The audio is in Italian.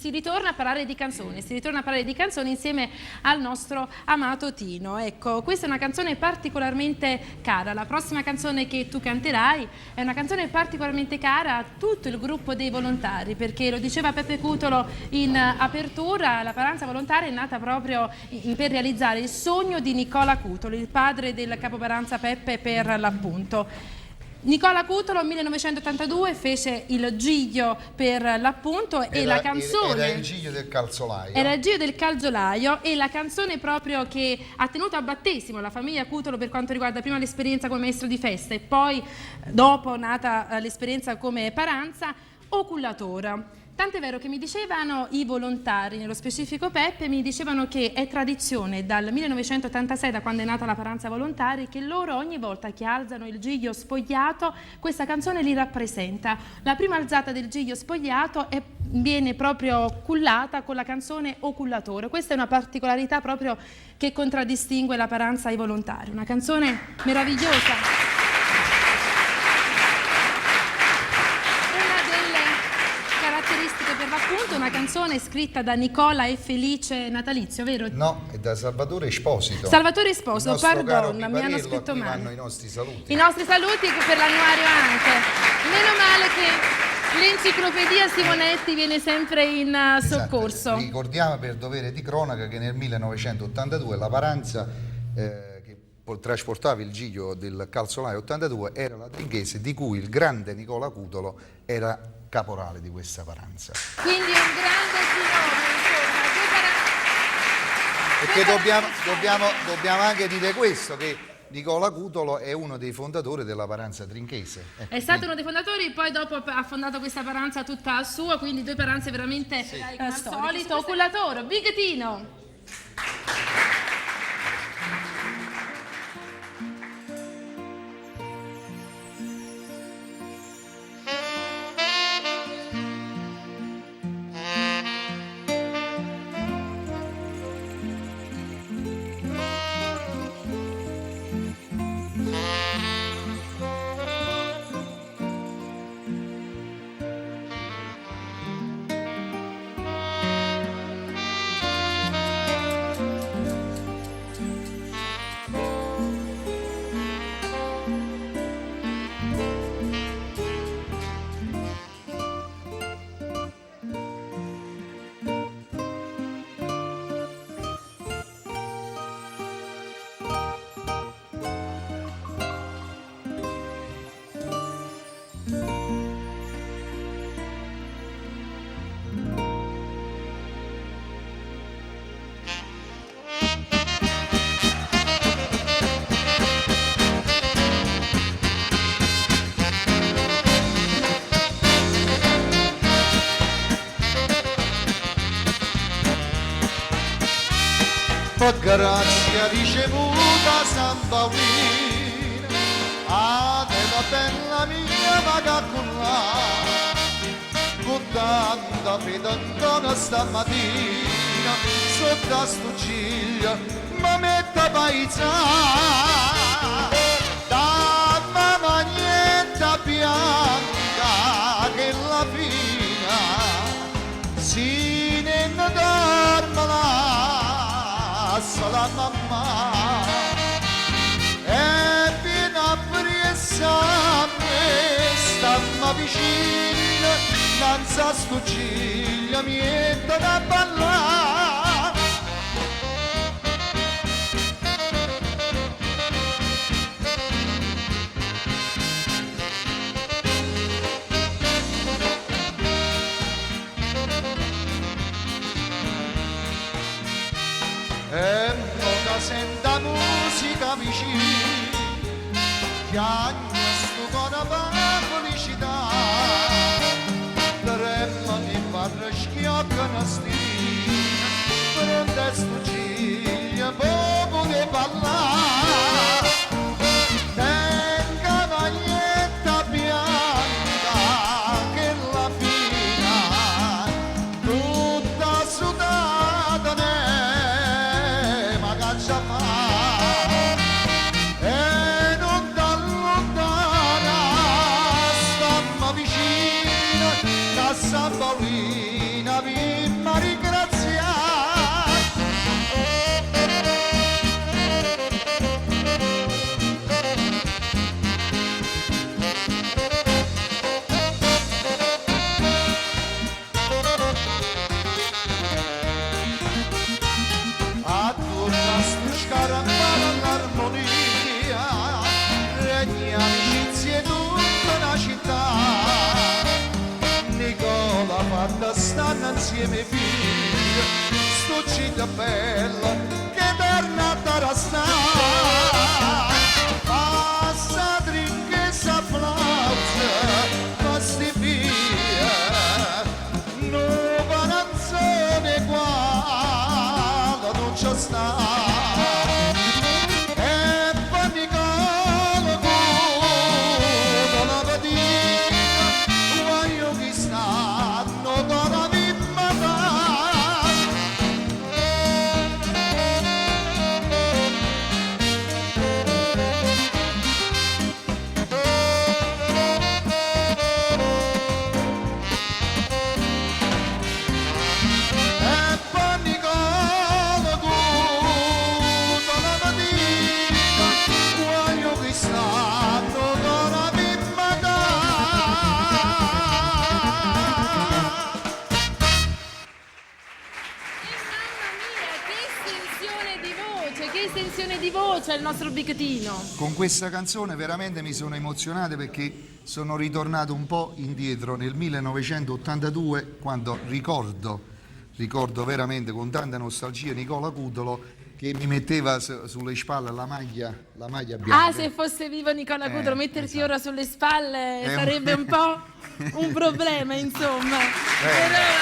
si ritorna a parlare di canzoni, insieme al nostro amato Tino. Ecco, questa è una canzone particolarmente cara. La prossima canzone che tu canterai è una canzone particolarmente cara a tutto il gruppo dei volontari, perché lo diceva Peppe Cutolo in apertura, la Paranza Volontaria è nata proprio per realizzare il sogno di Nicola Cutolo, il padre del capo Paranza Peppe per l'appunto. Nicola Cutolo nel 1982 fece il Giglio per l'appunto e la canzone... Era il Giglio del calzolaio. Era il Giglio del calzolaio e la canzone proprio che ha tenuto a battesimo la famiglia Cutolo per quanto riguarda prima l'esperienza come maestro di festa e poi dopo nata l'esperienza come Paranza, Ocullatora. Tant'è vero che mi dicevano i volontari, nello specifico Peppe, mi dicevano che è tradizione dal 1986, da quando è nata la Paranza Volontari, che loro ogni volta che alzano il Giglio spogliato, questa canzone li rappresenta. La prima alzata del Giglio spogliato viene proprio cullata con la canzone Ocullatore. Questa è una particolarità proprio che contraddistingue la Paranza ai volontari. Una canzone meravigliosa. Per l'appunto una canzone scritta da Nicola e Felice Natalizio, vero? No, è da Salvatore Esposito. Salvatore Esposito, pardon, mi hanno Piparello, scritto male. vanno i nostri saluti. I nostri saluti per l'annuario anche. Meno male che l'enciclopedia Simonetti viene sempre in soccorso. Esatto. Ricordiamo per dovere di cronaca che nel 1982 la Paranza che trasportava il Giglio del calzolaio 82 era la Trinchese, di cui il grande Nicola Cutolo era caporale di questa Paranza. Quindi un grande finore, insomma. Perché dobbiamo anche dire questo, che Nicola Cutolo è uno dei fondatori della Paranza Trinchese. È stato uno dei fondatori, poi dopo ha fondato questa Paranza tutta sua, quindi due Paranze veramente solito. Ocullatore, Big Tino. Grazia ricevuta San Paolino, la bella mia vaga con tanta fede ancora stamattina, sotto a sto ciglio mi mette paesana, da mamma niente bianca che la fina si ne dorme la mamma e fino a presa a me stamma vicino danza sto ciglio mietta da ballare e moda senta musica vicina piagno sto cuore per felicità tremma mi parla schiocca una stina prende sto ciglio poco di ballare tenga maglietta bianca che la fina tutta sudata e non da lontana stamma vicino da San Paolino fanno insieme i figli, sto città bella che tornata a stare. Passa trinchezza applauso, questi via, nuova canzone qua, non c'è sta. Che estensione di voce il nostro Big Tino. Con questa canzone veramente mi sono emozionato perché sono ritornato un po' indietro nel 1982 quando ricordo veramente con tanta nostalgia Nicola Cutolo che mi metteva sulle spalle la maglia bianca. Ah, se fosse vivo Nicola Cutolo, mettersi esatto. ora sulle spalle sarebbe un po' un problema, insomma. Però...